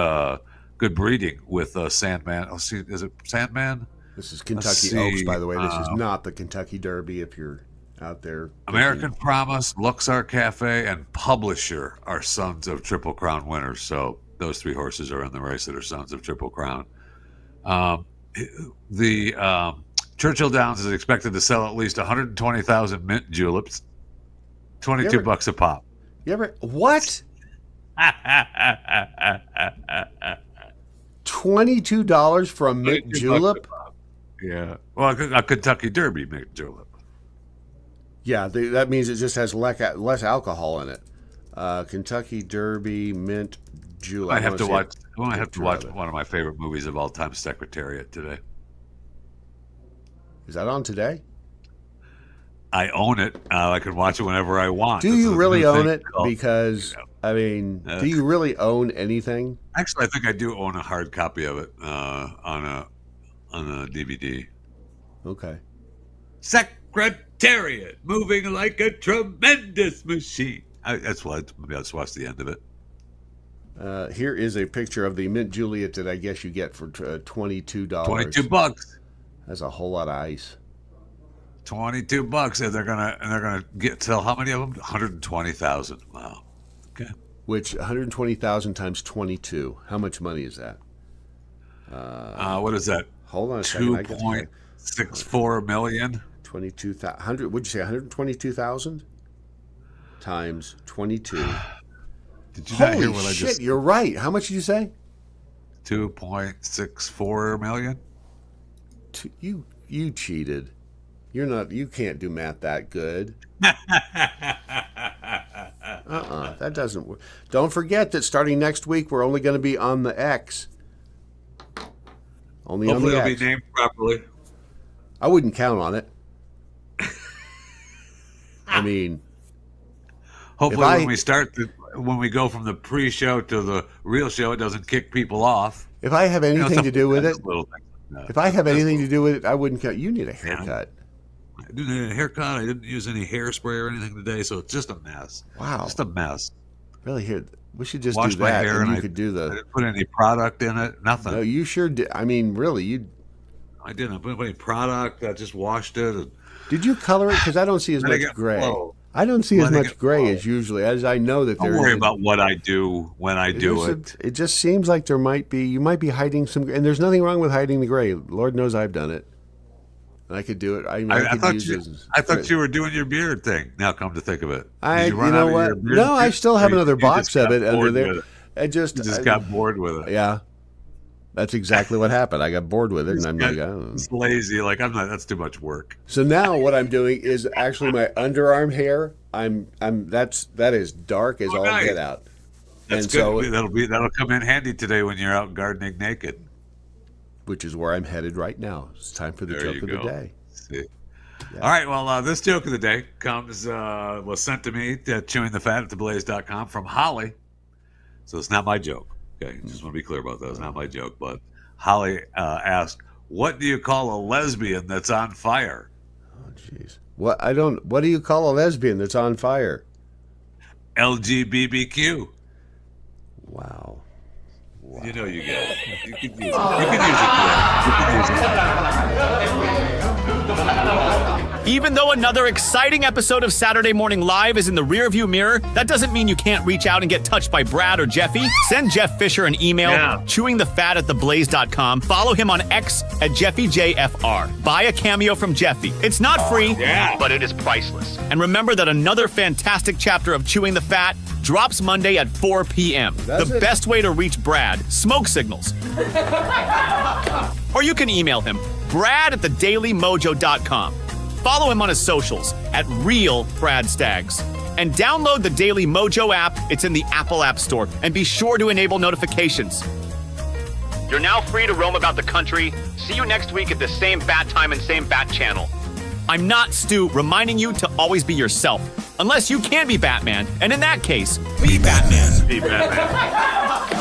breeding with Sandman. Oh, see, is it Sandman? This is Kentucky Oaks, by the way. This is not the Kentucky Derby. If you're out there, American Promise, Luxor Cafe, and Publisher are sons of Triple Crown winners. So those three horses are in the race that are sons of Triple Crown. Churchill Downs is expected to sell at least 120,000 mint juleps, $22 a pop. You ever what? $22 for a mint julep? Yeah. Well, a Kentucky Derby mint julep. Yeah, that means it just has less alcohol in it. Kentucky Derby mint julep. I have to watch one of my favorite movies of all time, Secretariat, today. Is that on today? I own it. I can watch it whenever I want. Do you really own it? Called, Because, I mean, do you really own anything? Actually, I think I do own a hard copy of it on a DVD. Okay. Secretariat moving like a tremendous machine. Let's watch the end of it. Here is a picture of the mint Juliet that I guess you get for $22. $22. That's a whole lot of ice. $22, and they're gonna sell how many of them? 120,000. Wow. Okay. Which 120,000 times 22. How much money is that? What is that? Hold on a second. 2.64 million. 22,000. Would you say 122,000 times 22? Did you not hear Holy what I shit! just? You're right. How much did you say? 2.64 million. You cheated. You can't do math that good. That doesn't work. Don't forget that starting next week, we're only going to be on the X. Only Hopefully on the it'll X. be named properly. I wouldn't count on it. I mean, hopefully when we go from the pre-show to the real show, it doesn't kick people off. If I have anything to do with it, if I have anything to do with it, I wouldn't count. You need a haircut. I didn't need a haircut. I didn't use any hairspray or anything today, so it's just a mess. Wow. Just a mess. Really, here, we should just Wash do my that, hair and and you could do I the. didn't put any product in it. Nothing. No, you sure did. I mean, really, you. I didn't. I didn't put any product. I just washed it. And Did you color it? Because I don't see as much gray. Flow. I don't see as Letting much it gray flow. as usually, as I know that Don't there worry is. about what I do when I do it. It just seems like you might be hiding some, and there's nothing wrong with hiding the gray. Lord knows I've done it. And I could do it. I thought you were doing your beard thing. Now, come to think of it, you know what? No, I still have another box of it under there. You just got bored with it. Yeah, that's exactly what happened. I got bored with it, and I'm like, oh. It's lazy. Like I'm not. That's too much work. So now what I'm doing is actually my underarm hair. That is dark as all nice. get out. That's and good. So that'll come in handy today when you're out gardening naked. Which is where I'm headed right now. It's time for the joke of the day. See. Yeah. All right. Well, this joke of the day was sent to me at chewingthefat@theblaze.com from Holly. So it's not my joke. Okay, just want to be clear about that. It's not my joke. But Holly asked, "What do you call a lesbian that's on fire?" Oh, jeez. What do you call a lesbian that's on fire? LGBTQ. Wow. You know you get it. You can use it. You can use it today. Even though another exciting episode of Saturday Morning Live is in the rearview mirror, that doesn't mean you can't reach out and get touched by Brad or Jeffy. Send Jeff Fisher an email, chewingthefat@theblaze.com. Follow him on X at JeffyJFR. Buy a cameo from Jeffy. It's not free, but it is priceless. And remember that another fantastic chapter of Chewing the Fat drops Monday at 4 p.m. The best way to reach Brad, smoke signals. Or you can email him, brad@thedailymojo.com. Follow him on his socials at Real Brad Staggs. And download the Daily Mojo app. It's in the Apple App Store. And be sure to enable notifications. You're now free to roam about the country. See you next week at the same bat time and same bat channel. I'm not Stu, reminding you to always be yourself. Unless you can be Batman. And in that case, be Batman. Be Batman.